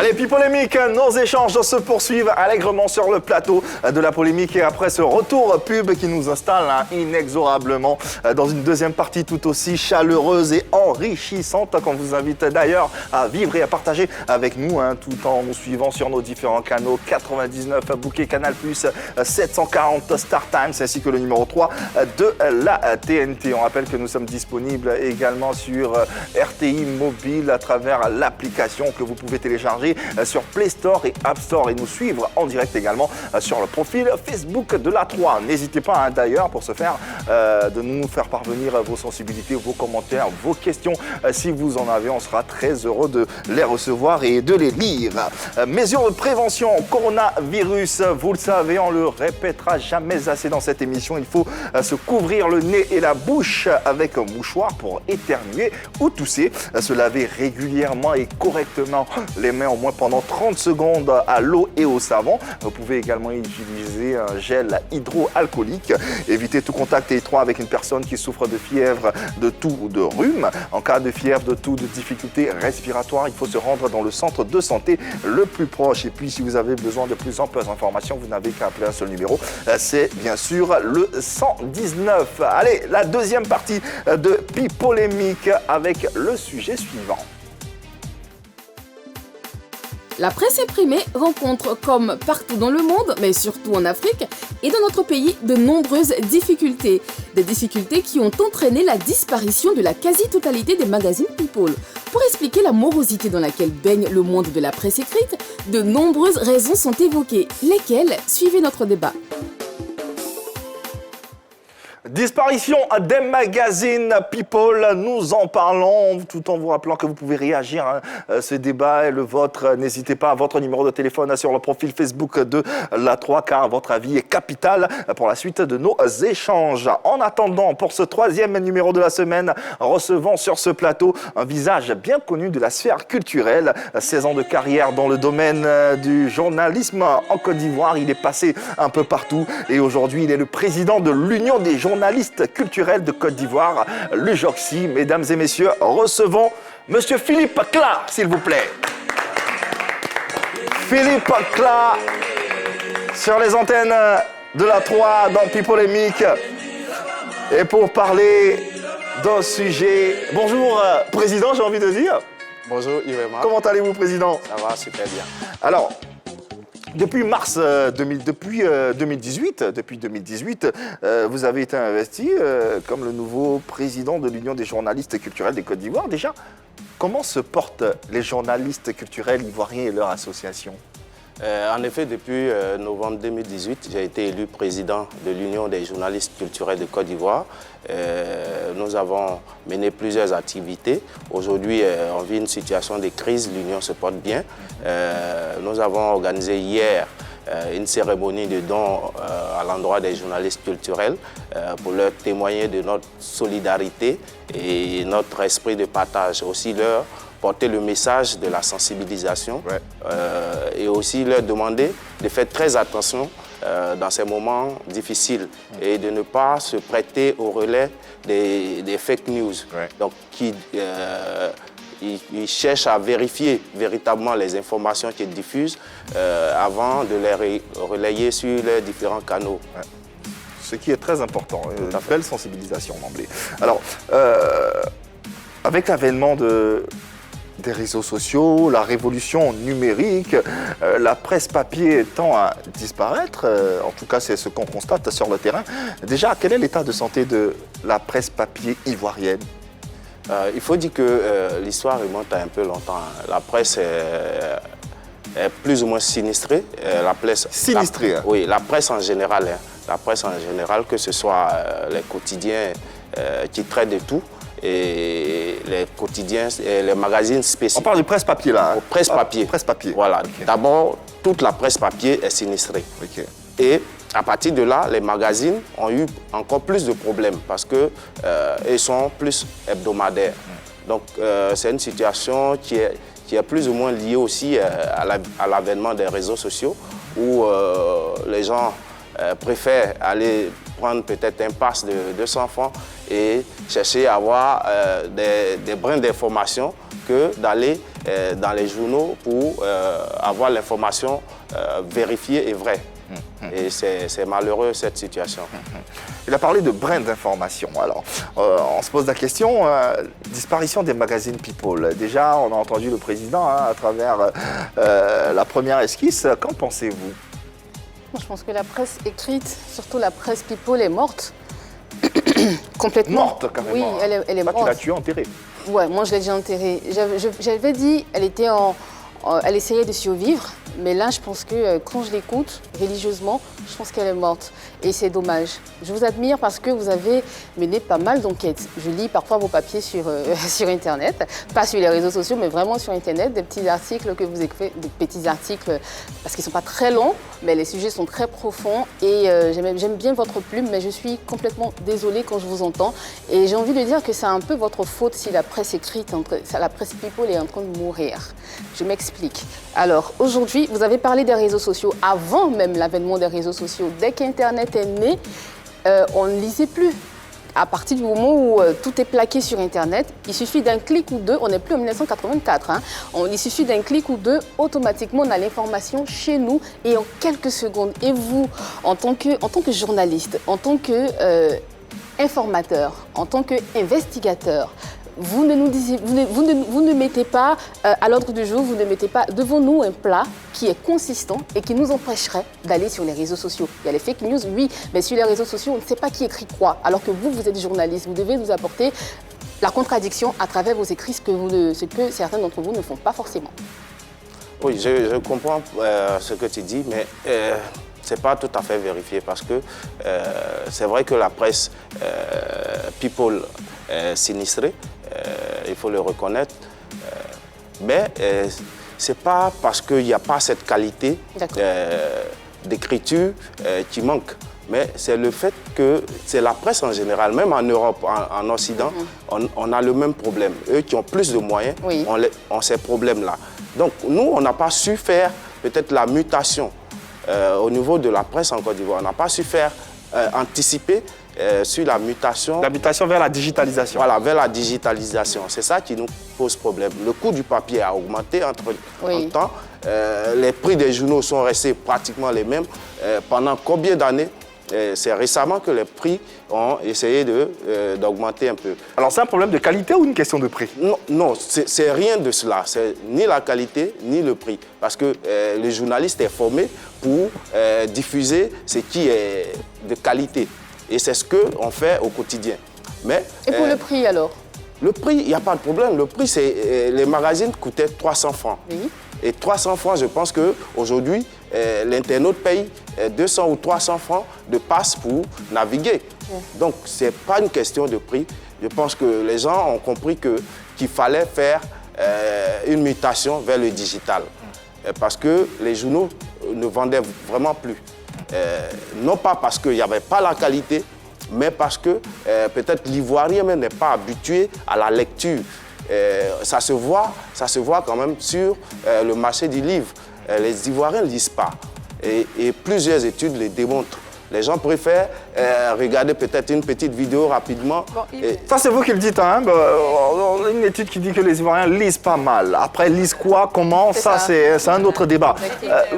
Allez, puis polémique, nos échanges se poursuivent allègrement sur le plateau de la polémique et après ce retour pub qui nous installe inexorablement dans une deuxième partie tout aussi chaleureuse et enrichissante qu'on vous invite d'ailleurs à vivre et à partager avec nous tout en nous suivant sur nos différents canaux 99 Bouquet Canal+, 740 Star Times ainsi que le numéro 3 de la TNT. On rappelle que nous sommes disponibles également sur RTI Mobile à travers l'application que vous pouvez télécharger sur Play Store et App Store et nous suivre en direct également sur le profil Facebook de la 3. N'hésitez pas d'ailleurs pour ce faire de nous faire parvenir vos sensibilités, vos commentaires, vos questions. Si vous en avez, on sera très heureux de les recevoir et de les lire. Mesures de prévention, coronavirus, vous le savez, on le répétera jamais assez dans cette émission. Il faut se couvrir le nez et la bouche avec un mouchoir pour éternuer ou tousser, se laver régulièrement et correctement les mains au moins pendant 30 secondes à l'eau et au savon. Vous pouvez également utiliser un gel hydroalcoolique. Évitez tout contact étroit avec une personne qui souffre de fièvre, de toux ou de rhume. En cas de fièvre, de toux, de difficultés respiratoires, il faut se rendre dans le centre de santé le plus proche. Et puis, si vous avez besoin de plus amples informations, vous n'avez qu'à appeler un seul numéro. C'est bien sûr le 119. Allez, la deuxième partie de Pi Polémique avec le sujet suivant. La presse imprimée rencontre, comme partout dans le monde, mais surtout en Afrique et dans notre pays, de nombreuses difficultés. Des difficultés qui ont entraîné la disparition de la quasi-totalité des magazines People. Pour expliquer la morosité dans laquelle baigne le monde de la presse écrite, de nombreuses raisons sont évoquées. Lesquelles? Suivez notre débat. Disparition des magazines People, nous en parlons tout en vous rappelant que vous pouvez réagir à ce débat et le vôtre. N'hésitez pas à votre numéro de téléphone sur le profil Facebook de la 3 car votre avis est capital pour la suite de nos échanges. En attendant, pour ce troisième numéro de la semaine, recevons sur ce plateau un visage bien connu de la sphère culturelle. 16 ans de carrière dans le domaine du journalisme en Côte d'Ivoire, il est passé un peu partout et aujourd'hui il est le président de l'Union des journalistes culturels de Côte d'Ivoire, l'UJOCSI. Mesdames et messieurs, recevons Monsieur Philippe Kla, s'il vous plaît. Philippe Kla, sur les antennes de la 3 dans Pi Polémique. Et pour parler d'un sujet... Bonjour, Président, j'ai envie de dire. Bonjour, Yves. Comment allez-vous, Président? Ça va, super bien. Alors... Depuis mars 2018, vous avez été investi comme le nouveau président de l'Union des journalistes culturels de Côte d'Ivoire. Déjà, comment se portent les journalistes culturels ivoiriens et leur association? En effet, depuis novembre 2018, j'ai été élu président de l'Union des journalistes culturels de Côte d'Ivoire. Nous avons mené plusieurs activités. Aujourd'hui, on vit une situation de crise, l'Union se porte bien. Nous avons organisé hier une cérémonie de don à l'endroit des journalistes culturels pour leur témoigner de notre solidarité et notre esprit de partage. Aussi leur porter le message de la sensibilisation et aussi leur demander de faire très attention dans ces moments difficiles et de ne pas se prêter au relais des fake news. Donc, ils cherchent à vérifier véritablement les informations qu'ils diffusent avant de les relayer sur les différents canaux. Ce qui est très important, une belle sensibilisation d'emblée. Alors, avec l'avènement des réseaux sociaux, la révolution numérique, la presse papier tend à disparaître, en tout cas c'est ce qu'on constate sur le terrain. Déjà, quel est l'état de santé de la presse papier ivoirienne? Il faut dire que l'histoire remonte à un peu longtemps. La presse est plus ou moins sinistrée. Sinistrée? Oui, la presse en général. La presse en général, que ce soit les quotidiens qui traitent de tout, et les quotidiens, et les magazines spécifiques. On parle de presse papier là. Presse papier. Presse papier. Voilà. Okay. D'abord, toute la presse papier est sinistrée. Okay. Et à partir de là, les magazines ont eu encore plus de problèmes parce qu'ils sont plus hebdomadaires. Donc, c'est une situation qui est plus ou moins liée aussi à l'avènement des réseaux sociaux où les gens préfèrent aller prendre peut-être un pass de 200 francs et chercher à avoir des brins d'information que d'aller dans les journaux pour avoir l'information vérifiée et vraie. Et c'est malheureux cette situation. Il a parlé de brin d'information. Alors, on se pose la question, disparition des magazines People. Déjà, on a entendu le président à travers la première esquisse. Qu'en pensez-vous? Moi, je pense que la presse écrite, surtout la presse People, est morte. Complètement. Morte, carrément. Oui, elle est Toi, morte. tu l'as tuée, enterrée. Ouais, moi je l'ai déjà enterrée. J'avais dit, elle essayait de survivre, mais là je pense que quand je l'écoute religieusement, je pense qu'elle est morte. Et c'est dommage. Je vous admire parce que vous avez mené pas mal d'enquêtes. Je lis parfois vos papiers sur Internet, pas sur les réseaux sociaux, mais vraiment sur Internet, des petits articles que vous écrivez, des petits articles, parce qu'ils ne sont pas très longs, mais les sujets sont très profonds. Et j'aime bien votre plume, mais je suis complètement désolée quand je vous entends. Et j'ai envie de dire que c'est un peu votre faute si la presse écrite, la presse People est en train de mourir. Je m'explique. Alors, aujourd'hui, vous avez parlé des réseaux sociaux. Avant même l'avènement des réseaux sociaux, dès qu'Internet est né, on ne lisait plus. À partir du moment où tout est plaqué sur Internet, il suffit d'un clic ou deux, on n'est plus en 1984, hein, il suffit d'un clic ou deux, automatiquement on a l'information chez nous et en quelques secondes. Et vous, en tant que journaliste, en tant qu'informateur, en tant qu'investigateur, vous ne mettez pas à l'ordre du jour, vous ne mettez pas devant nous un plat qui est consistant et qui nous empêcherait d'aller sur les réseaux sociaux. Il y a les fake news, oui, mais sur les réseaux sociaux, on ne sait pas qui écrit quoi. Alors que vous êtes journaliste, vous devez nous apporter la contradiction à travers vos écrits, ce que certains d'entre vous ne font pas forcément. Oui, je comprends ce que tu dis, mais ce n'est pas tout à fait vérifié parce que c'est vrai que la presse People est sinistrée, il faut le reconnaître, mais ce n'est pas parce qu'il n'y a pas cette qualité d'écriture qui manque, mais c'est le fait que c'est la presse en général, même en Europe, en Occident, on a le même problème. Eux qui ont plus de moyens ont ces problèmes-là. Donc nous, on n'a pas su faire peut-être la mutation au niveau de la presse en Côte d'Ivoire. On n'a pas su faire anticiper sur la mutation. La mutation vers la digitalisation. Voilà, vers la digitalisation. C'est ça qui nous pose problème. Le coût du papier a augmenté en temps. Les prix des journaux sont restés pratiquement les mêmes. Pendant combien d'années? C'est récemment que les prix ont essayé d'augmenter un peu. Alors c'est un problème de qualité ou une question de prix? Non, c'est rien de cela. C'est ni la qualité, ni le prix. Parce que le journaliste est formé pour diffuser ce qui est de qualité. Et c'est ce qu'on fait au quotidien. Mais, et pour le prix alors? Le prix, il n'y a pas de problème. Le prix, c'est les magazines coûtaient 300 francs. Oui. Et 300 francs, je pense qu'aujourd'hui, l'internaute paye 200 ou 300 francs de passe pour naviguer. Oui. Donc, ce n'est pas une question de prix. Je pense que les gens ont compris qu'il fallait faire une mutation vers le digital. Parce que les journaux ne vendaient vraiment plus. Non pas parce qu'il n'y avait pas la qualité, mais parce que peut-être l'Ivoirien même n'est pas habitué à la lecture. Ça se voit quand même sur le marché du livre. Les Ivoiriens ne lisent pas. Et plusieurs études le démontrent. Les gens préfèrent regarder peut-être une petite vidéo rapidement. Bon, ça, c'est vous qui le dites, hein? Une étude qui dit que les Ivoiriens lisent pas mal. Après, lisent quoi, comment, ça c'est un autre débat.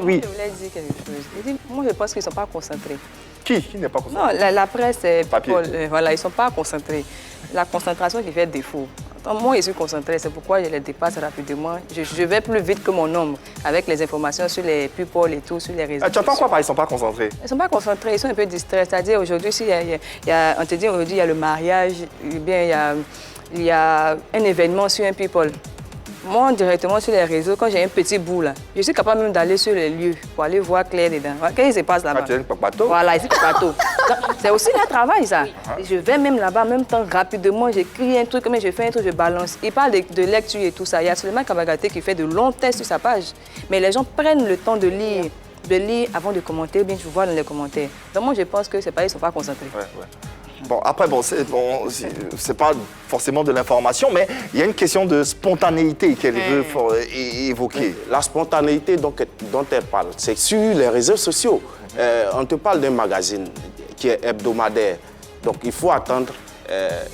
Oui. Je voulais dire quelque chose. Moi, je pense qu'ils ne sont pas concentrés. Qui n'est pas concentré? Non, la presse, voilà, ils ne sont pas concentrés. La concentration qui fait défaut. Moi, je suis concentré, c'est pourquoi je les dépasse rapidement. Je vais plus vite que mon ombre avec les informations sur les people et tout, sur les réseaux. Tu entends quoi par ils ne sont pas concentrés? Ils ne sont pas concentrés, ils sont un peu distraits. C'est-à-dire, aujourd'hui, on te dit aujourd'hui, il y a le mariage, eh bien, il y a un événement sur un people. Moi, directement sur les réseaux, quand j'ai un petit bout là, je suis capable même d'aller sur les lieux pour aller voir clair dedans. Qu'est-ce qui se passe là-bas? Tu es un papato? Voilà, ici, papato. C'est aussi un travail, ça. Je vais même là-bas, en même temps, rapidement, j'écris un truc, mais je fais un truc, je balance. Il parle de lecture et tout ça. Il y a seulement Kabagaté qui fait de longs tests sur sa page. Mais les gens prennent le temps de lire avant de commenter, ou bien je vois dans les commentaires. Donc moi, je pense que c'est pas, ils ne sont pas concentrés. Ouais. Bon, après, c'est pas forcément de l'information, mais il y a une question de spontanéité qu'elle veut évoquer. La spontanéité dont elle parle, c'est sur les réseaux sociaux. On te parle d'un magazine qui est hebdomadaire. Donc, il faut attendre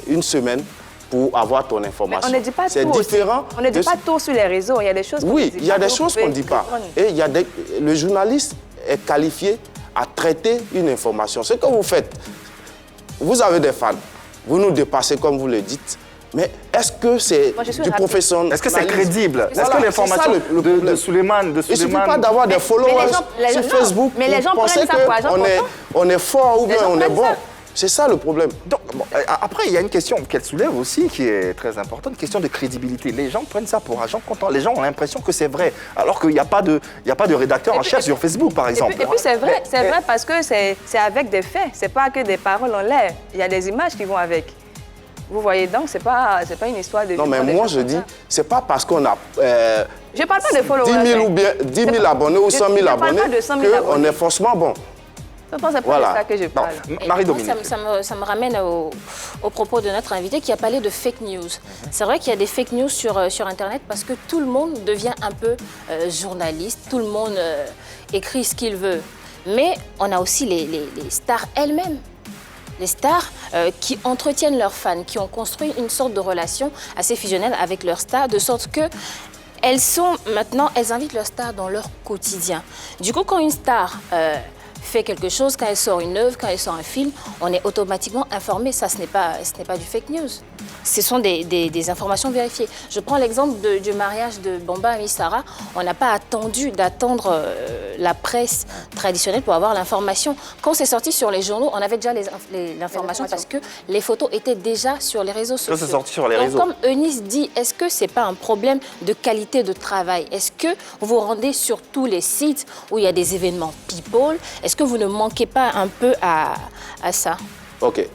une semaine pour avoir ton information. Mais on ne dit pas c'est tout différent. On ne dit pas tout sur les réseaux. Il y a des choses qu'on Oui, dit il y a pas, des choses qu'on ne dit pas. Et le journaliste est qualifié à traiter une information. Ce que vous faites, vous avez des fans, vous nous dépassez comme vous le dites, mais est-ce que c'est du professionnel? Est-ce que c'est crédible? Est-ce que l'information de Souleymane... Il ne suffit pas d'avoir des followers sur Facebook mais les gens pour penser qu'on est fort ou bien on est bon. C'est ça le problème. Donc, bon, après, il y a une question qu'elle soulève aussi qui est très importante, une question de crédibilité. Les gens prennent ça pour argent comptant. Les gens ont l'impression que c'est vrai, alors qu'il n'y a pas de rédacteur en chef sur Facebook, par exemple. Et puis c'est vrai parce que c'est avec des faits. C'est pas que des paroles en l'air. Il y a des images qui vont avec. Vous voyez donc, c'est pas une histoire de... Non, mais moi je dis, c'est pas parce qu'on a... je parle pas de followers. 10 000 ou bien 10 000 abonnés ou 100 000 abonnés qu'on est forcément bon. C'est pas de ça que je parle. Marie-Dominique. Ça me ramène au propos de notre invité qui a parlé de fake news. C'est vrai qu'il y a des fake news sur Internet parce que tout le monde devient un peu journaliste, tout le monde écrit ce qu'il veut. Mais on a aussi les stars elles-mêmes. Les stars qui entretiennent leurs fans, qui ont construit une sorte de relation assez fusionnelle avec leurs stars, de sorte que elles invitent leurs stars dans leur quotidien. Du coup, quand une star fait quelque chose, quand elle sort une œuvre, quand elle sort un film, on est automatiquement informé. Ça, ce n'est pas du fake news. Ce sont des informations vérifiées. Je prends l'exemple du mariage de Bamba et Miss Sarah. On n'a pas attendu d'attendre la presse traditionnelle pour avoir l'information. Quand c'est sorti sur les journaux, on avait déjà l'information parce que les photos étaient déjà sur les réseaux sociaux. C'est sorti sur les réseaux. Comme Eunice dit, est-ce que ce n'est pas un problème de qualité de travail? Est-ce que vous vous rendez sur tous les sites où il y a des événements people? Est-ce que vous ne manquez pas un peu à ça? Ok.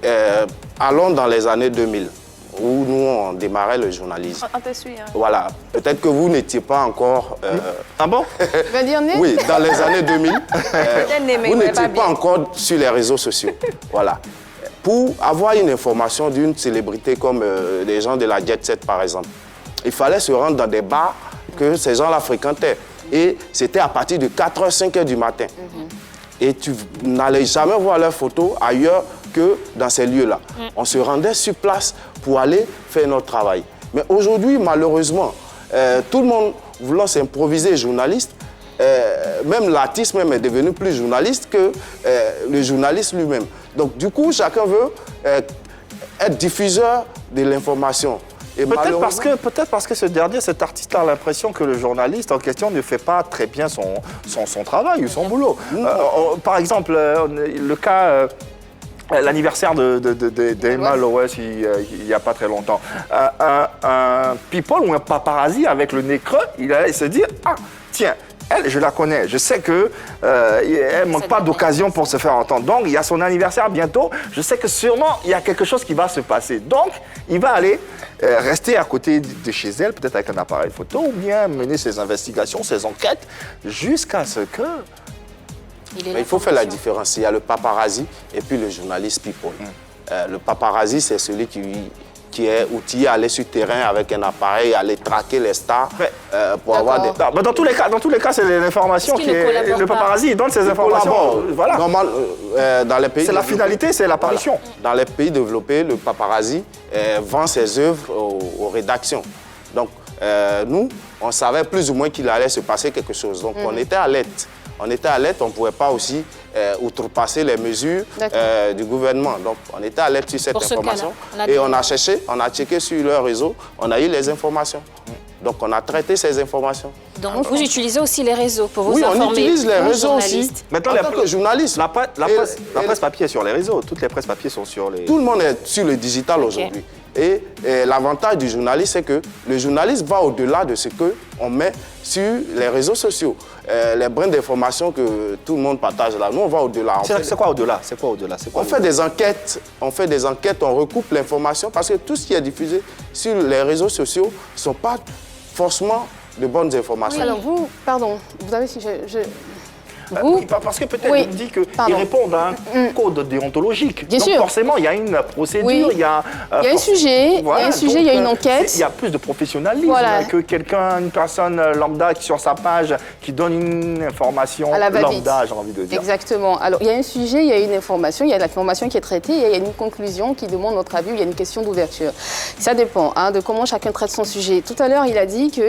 Allons dans les années 2000, où nous, on démarrait le journalisme. On te suit. Hein. Voilà. Peut-être que vous n'étiez pas encore... Ah bon? Oui, dans les années 2000, vous n'étiez pas encore sur les réseaux sociaux. Voilà. Pour avoir une information d'une célébrité comme les gens de la Jet Set, par exemple, il fallait se rendre dans des bars que ces gens-là fréquentaient. Et c'était à partir de 4h, 5h du matin. Et tu n'allais jamais voir leurs photos ailleurs que dans ces lieux-là. On se rendait sur place pour aller faire notre travail. Mais aujourd'hui, malheureusement, tout le monde voulant s'improviser journaliste, même l'artiste même est devenu plus journaliste que le journaliste lui-même. Donc du coup, chacun veut être diffuseur de l'information. Peut-être parce que cet artiste a l'impression que le journaliste en question ne fait pas très bien son travail ou son boulot. Par exemple, le cas... l'anniversaire d'Emma Lowes il n'y a pas très longtemps. Un people ou un paparazzi avec le nez creux, il allait se dire « Ah, tiens, elle, je la connais, je sais qu'elle ne manque pas d'occasion pour se faire entendre. Donc, il y a son anniversaire bientôt, je sais que sûrement, il y a quelque chose qui va se passer. Donc, il va aller rester à côté de chez elle, peut-être avec un appareil photo, ou bien mener ses investigations, ses enquêtes, jusqu'à ce que... Mais il faut faire la différence. Il y a le paparazzi et puis le journaliste people. Le paparazzi, c'est celui qui est outillé à aller sur le terrain avec un appareil, aller traquer les stars pour avoir des... Dans tous les cas, c'est l'information qui est... Le paparazzi, il donne ces informations. Voilà. Normal, dans les pays... C'est la finalité, c'est l'apparition. Voilà. Dans les pays développés, le paparazzi vend ses œuvres aux rédactions. Donc, nous, on savait plus ou moins qu'il allait se passer quelque chose. Donc, on était alerte. On était alerte, on ne pouvait pas aussi outrepasser les mesures du gouvernement. Donc, on était alerte sur cette information. Et on a cherché, on a checké sur leur réseau, on a eu les informations. Donc, on a traité ces informations. Donc, vous utilisez aussi les réseaux pour vous informer? Oui, on utilise les réseaux aussi. Maintenant, en tant que journaliste. La presse papier est sur les réseaux. Toutes les presses papier sont sur les... Tout le monde est sur le digital aujourd'hui. Et l'avantage du journaliste, c'est que le journaliste va au-delà de ce qu'on met sur les réseaux sociaux. Les brins d'information que tout le monde partage là, nous on va au-delà. C'est quoi au-delà? On fait des enquêtes, on recoupe l'information parce que tout ce qui est diffusé sur les réseaux sociaux ne sont pas forcément de bonnes informations. Oui, alors vous, pardon, vous avez si Vous, Parce que peut-être Oui, on dit qu'ils pardon. répondent à un code déontologique. Bien donc sûr. forcément, il y a une procédure, Oui. il y a... Il y a un sujet, il y a un sujet, il y a une enquête. Il y a plus de professionnalisme Voilà. que quelqu'un, une personne lambda qui sur sa page, qui donne une information À la va-vite. lambda, j'ai envie de dire. Exactement. Alors, il y a un sujet, il y a une information, il y a l'information qui est traitée, et il y a une conclusion qui demande notre avis, il y a une question d'ouverture. Ça dépend de comment chacun traite son sujet. Tout à l'heure, il a dit que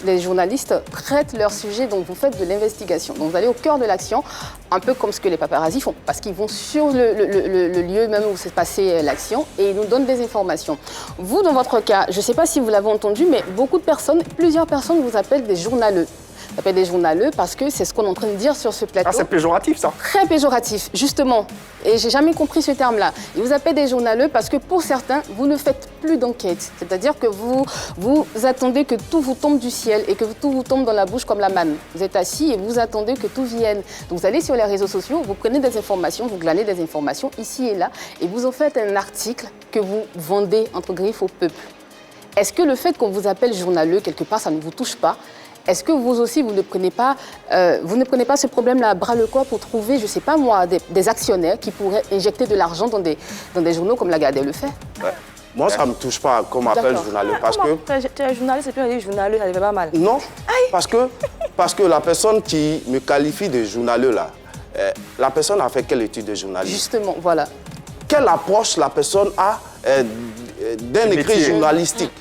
les journalistes traitent leur sujet, donc vous faites de l'investigation. Donc, vous allez au cœur de l'action, un peu comme ce que les paparazzis font, parce qu'ils vont sur le lieu même où s'est passée l'action et ils nous donnent des informations. Vous, dans votre cas, je ne sais pas si vous l'avez entendu, mais beaucoup de personnes, plusieurs personnes vous appellent des journaleux. Ils appellent des journaleux parce que c'est ce qu'on est en train de dire sur ce plateau. Ah, c'est péjoratif, ça. Très péjoratif, justement. Et j'ai jamais compris ce terme-là. Ils vous appellent des journaleux parce que pour certains, vous ne faites plus d'enquête. C'est-à-dire que vous attendez que tout vous tombe du ciel et que tout vous tombe dans la bouche comme la manne. Vous êtes assis et vous attendez que tout vienne. Donc vous allez sur les réseaux sociaux, vous prenez des informations, vous glanez des informations ici et là et vous en faites un article que vous vendez entre griffes au peuple. Est-ce que le fait qu'on vous appelle journaleux, quelque part, ça ne vous touche pas ? Est-ce que vous aussi, vous ne prenez pas ce problème-là à bras-le-corps pour trouver, je ne sais pas moi, des actionnaires qui pourraient injecter de l'argent dans des journaux comme Lagardère le fait? Moi, ça ne me touche pas qu'on m'appelle D'accord. journaleux parce que... Tu es journaliste et puis on dit journaleux, ça ne fait pas mal. Non, parce que la personne qui me qualifie de journaleux, là, la personne a fait quelle étude de journaliste? Justement, voilà. Quelle approche la personne a d'un écrit métier. journalistique?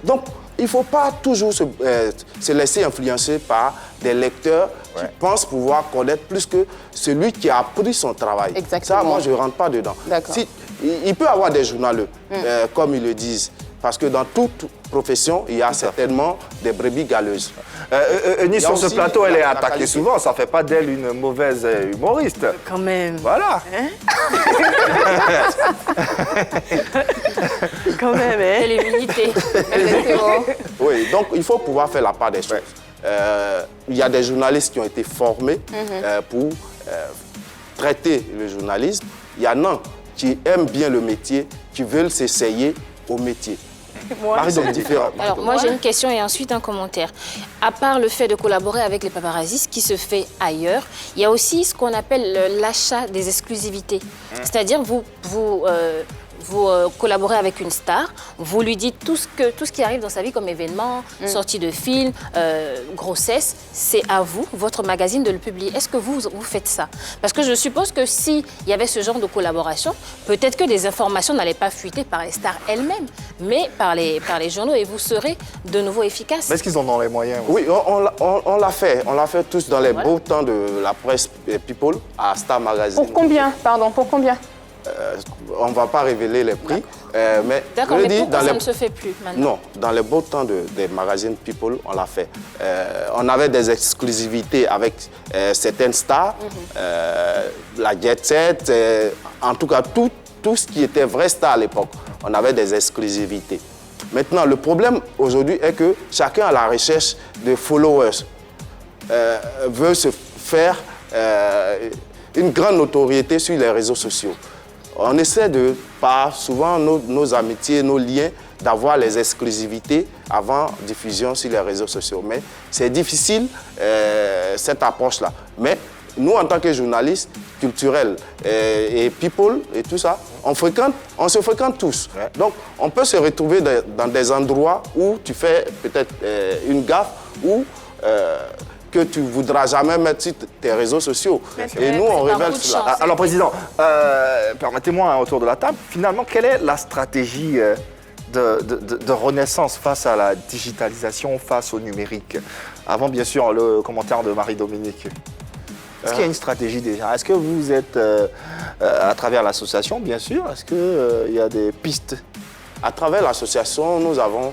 Donc, il ne faut pas toujours se laisser influencer par des lecteurs qui pensent pouvoir connaître plus que celui qui a appris son travail. Exactement. Ça, moi, je ne rentre pas dedans. D'accord. Il peut y avoir des journaleux, comme ils le disent, parce que dans toute profession, il y a certainement des brebis galeuses. Ni Il y a sur ce aussi plateau, elle est la attaquée qualité. souvent. Ça ne fait pas d'elle une mauvaise humoriste. Quand même. Voilà. Quand même, hein. Quelle humilité. Exactement. Oui, donc il faut pouvoir faire la part des choses. Il y a des journalistes qui ont été formés pour traiter le journalisme. Il y en a qui aiment bien le métier, qui veulent s'essayer au métier. C'est différent. Alors, moi, j'ai une question et ensuite un commentaire. À part le fait de collaborer avec les paparazzis, qui se fait ailleurs, il y a aussi ce qu'on appelle l'achat des exclusivités. C'est-à-dire, vous collaborez avec une star, vous lui dites tout ce qui arrive dans sa vie comme événement, sortie de film, grossesse, c'est à vous, votre magazine, de le publier. Est-ce que vous faites ça? Parce que je suppose que s'il y avait ce genre de collaboration, peut-être que des informations n'allaient pas fuiter par les stars elles-mêmes, mais par les journaux, et vous serez de nouveau efficace. Mais est-ce qu'ils en ont les moyens? Oui, on l'a fait. On l'a fait tous dans les beaux temps de la presse People à Star Magazine. Pour combien? Pardon, pour combien? On ne va pas révéler les prix, mais D'accord, je mais dis, pourquoi dans ça les... ne se fait plus maintenant? Non, dans les beaux temps des magazines People, on l'a fait. On avait des exclusivités avec certaines stars, la Jet Set, en tout cas tout ce qui était vrai star à l'époque. On avait des exclusivités. Maintenant, le problème aujourd'hui est que chacun à la recherche de followers veut se faire une grande notoriété sur les réseaux sociaux. On essaie par souvent nos amitiés, nos liens, d'avoir les exclusivités avant diffusion sur les réseaux sociaux. Mais c'est difficile, cette approche-là. Mais nous, en tant que journalistes culturels et people et tout ça, on se fréquente tous. Ouais. Donc, on peut se retrouver dans des endroits où tu fais peut-être une gaffe ou que tu ne voudras jamais mettre sur tes réseaux sociaux. Et nous, on c'est un révèle coup de cela. chance. Alors, Président, permettez-moi autour de la table, finalement, quelle est la stratégie de renaissance face à la digitalisation, face au numérique? Avant, bien sûr, le commentaire de Marie-Dominique. Est-ce qu'il y a une stratégie déjà? Est-ce que vous êtes, à travers l'association, bien sûr, est-ce qu'il y a des pistes? À travers l'association, nous avons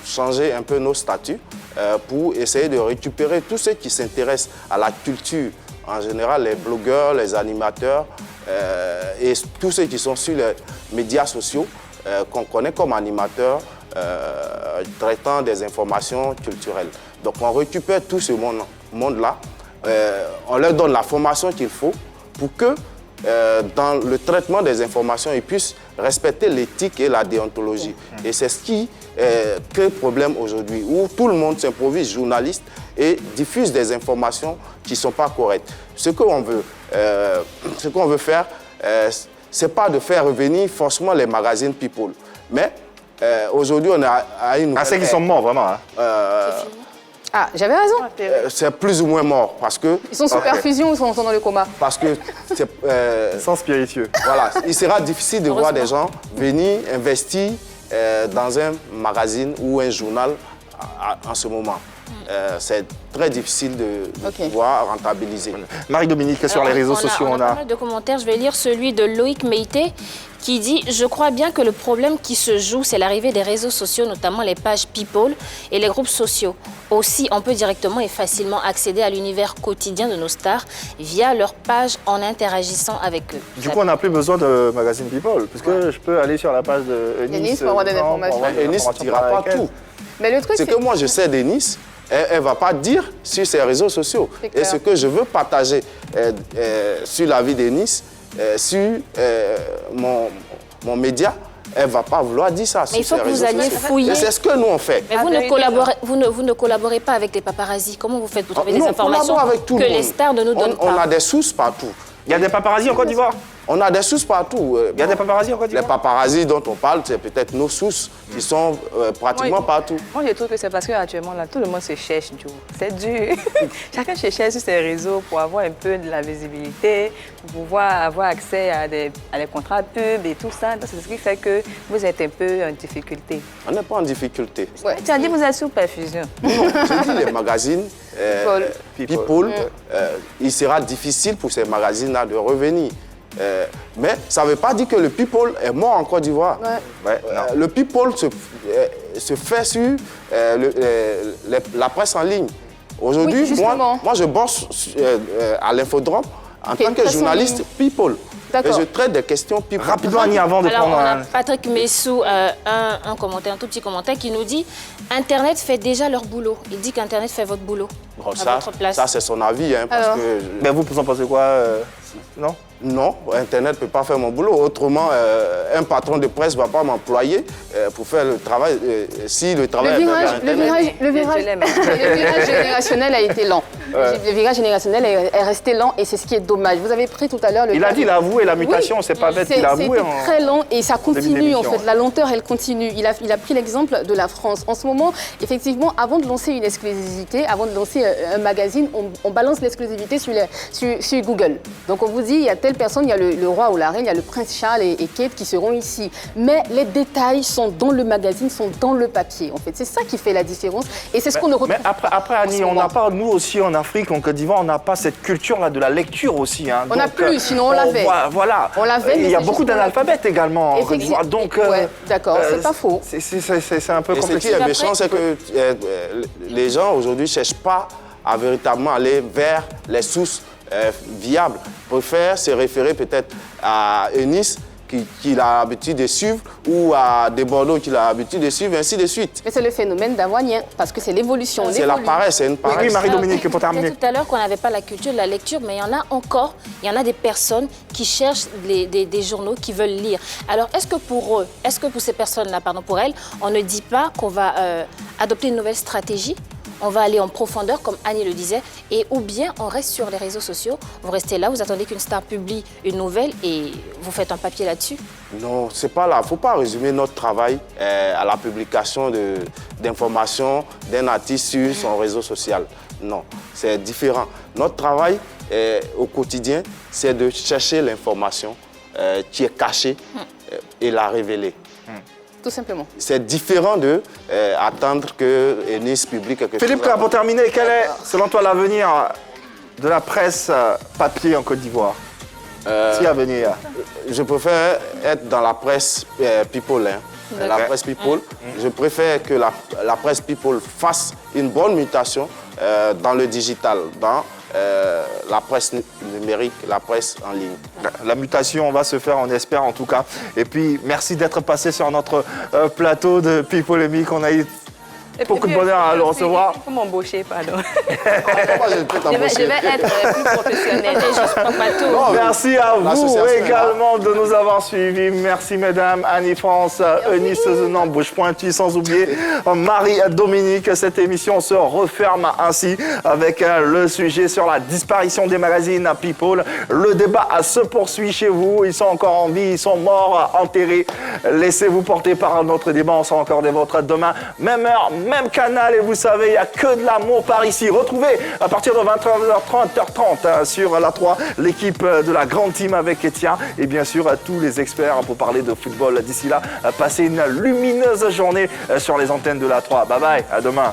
changé un peu nos statuts pour essayer de récupérer tous ceux qui s'intéressent à la culture, en général les blogueurs, les animateurs et tous ceux qui sont sur les médias sociaux qu'on connaît comme animateurs traitant des informations culturelles. Donc on récupère tout ce monde-là, on leur donne la formation qu'il faut pour que dans le traitement des informations, ils puissent respecter l'éthique et la déontologie. Et c'est ce qui quel problème aujourd'hui où tout le monde s'improvise journaliste et diffuse des informations qui ne sont pas correctes. Ce qu'on veut faire, ce n'est pas de faire revenir forcément les magazines People. Mais aujourd'hui, on a une... Ah, c'est qu'ils sont morts, vraiment. Hein. Ah, j'avais raison. C'est plus ou moins mort parce que... Ils sont sous perfusion ou sont dans le coma? Parce que Sans spiritueux. voilà, il sera difficile de voir des gens venir investir dans un magazine ou un journal en ce moment. C'est très difficile de pouvoir rentabiliser. Marie-Dominique, sur les réseaux sociaux, on a pas mal de commentaires. Je vais lire celui de Loïc Meïté qui dit « Je crois bien que le problème qui se joue, c'est l'arrivée des réseaux sociaux, notamment les pages People et les groupes sociaux. Aussi, on peut directement et facilement accéder à l'univers quotidien de nos stars via leurs pages en interagissant avec eux. » Du coup, on n'a plus besoin de magazine People, parce que je peux aller sur la page de Eunice pour avoir des informations. Eunice ne dira pas tout. Mais le truc, c'est que moi, je sais d'Eunice, elle ne va pas dire sur ses réseaux sociaux. Et ce que je veux partager sur la vie d'Eunice, sur mon média, elle ne va pas vouloir dire ça. Mais il faut que vous alliez fouiller. C'est ce que nous, on fait. Mais vous ne collaborez pas avec les paparazzis. Comment vous faites pour trouver des informations avec tout que les stars ne nous donnent pas? On a des sources partout. Il y a des paparazzis en Côte d'Ivoire? On a des sources partout. Il y a des paparazzis en Côte d'Ivoire? Les paparazzis dont on parle, c'est peut-être nos sources qui sont pratiquement partout. Moi, je trouve que c'est parce qu'actuellement, là, tout le monde se cherche, Joe. C'est dur. Chacun se cherche sur ses réseaux pour avoir un peu de la visibilité, pour pouvoir avoir accès à des contrats pub et tout ça. C'est ce qui fait que vous êtes un peu en difficulté. On n'est pas en difficulté. Ouais. Tu as dit que vous êtes sous perfusion. Non, je dis les magazines People, il sera difficile pour ces magazines-là de revenir. Mais ça ne veut pas dire que le People est mort en Côte d'Ivoire. Le People se fait sur la presse en ligne. Aujourd'hui, moi, je bosse à l'Infodrome en tant que journaliste People. Et je traite des questions People. Rapidement, Annie, avant de prendre on a Patrick Messou, un commentaire, un tout petit commentaire qui nous dit « Internet fait déjà leur boulot ». Il dit qu'Internet fait votre boulot à votre place. Ça, c'est son avis. Hein, parce que Mais vous en pensez quoi non? Non, Internet ne peut pas faire mon boulot. Autrement, un patron de presse ne va pas m'employer pour faire le travail. Si le travail le virage générationnel a été lent. Le virage générationnel est resté lent et c'est ce qui est dommage. Vous avez pris tout à l'heure le... Il a dit, il a avoué la mutation, c'est pas bête, il a avoué. C'est très lent et ça continue en fait. La lenteur, elle continue. Il a pris l'exemple de la France. En ce moment, effectivement, avant de lancer une exclusivité, avant de lancer un magazine, on balance l'exclusivité sur Google. Donc on vous dit, il y a telle personne, il y a le roi ou la reine, il y a le prince Charles et Kate qui seront ici. Mais les détails sont dans le magazine, sont dans le papier. En fait, c'est ça qui fait la différence et c'est ce qu'on ne retrouve pas. Mais après Annie, on n'a pas, nous aussi en Afrique, en Côte d'Ivoire, on n'a pas cette culture-là de la lecture aussi. Hein. On n'a plus, sinon on l'avait. Voilà. On l'avait. Il y a beaucoup d'analphabètes également en Côte d'Ivoire. Donc, d'accord, c'est pas faux. C'est un peu compliqué. Ce qui est méchant, c'est que les gens aujourd'hui ne cherchent pas à véritablement aller vers les sources viables. Ils préfèrent se référer peut-être à Eunice qu'il a l'habitude de suivre ou à des Bordeaux qu'il a l'habitude de suivre, ainsi de suite. Mais c'est le phénomène d'Avoinien, parce que c'est l'évolution. C'est la paresse, c'est une paresse. Oui, Marie-Dominique, pour terminer. Je disais tout à l'heure qu'on n'avait pas la culture de la lecture, mais il y en a encore, il y en a des personnes qui cherchent des journaux, qui veulent lire. Alors, est-ce que pour ces personnes-là, pour elles, on ne dit pas qu'on va adopter une nouvelle stratégie? On va aller en profondeur, comme Annie le disait, et ou bien on reste sur les réseaux sociaux, vous restez là, vous attendez qu'une star publie une nouvelle et vous faites un papier là-dessus? Non, c'est pas là. Il ne faut pas résumer notre travail à la publication d'informations d'un artiste sur son réseau social. Non, c'est différent. Notre travail au quotidien, c'est de chercher l'information qui est cachée et la révéler. Tout simplement. C'est différent de attendre que Eunice publie quelque chose. Philippe, pour terminer, quel est, selon toi, l'avenir de la presse papier en Côte d'Ivoire? Si à venir. Je préfère être dans la presse People. La presse People. Je préfère que la presse People fasse une bonne mutation dans le digital, dans la presse numérique, la presse en ligne. La mutation va se faire, on espère en tout cas. Et puis, merci d'être passé sur notre plateau de People & Mic. On a eu Beaucoup de bonheur à le recevoir. Il faut m'embaucher, pardon. Moi, je peux Je vais être plus professionnelle. Juste un bateau. Merci à vous l'association est également de nous avoir suivis. Merci mesdames, Annie-France, Eunice Zenan, Bouche-Pointu, sans oublier Marie-Dominique. Cette émission se referme ainsi avec le sujet sur la disparition des magazines People. Le débat se poursuit chez vous. Ils sont encore en vie, ils sont morts, enterrés. Laissez-vous porter par notre débat. On sera encore des vôtres demain. Même heure, même canal. Et vous savez, il n'y a que de l'amour par ici. Retrouvez à partir de 20h30 sur la 3 l'équipe de la grande team avec Etia et bien sûr tous les experts pour parler de football. D'ici là, passez une lumineuse journée sur les antennes de la 3. Bye bye, à demain.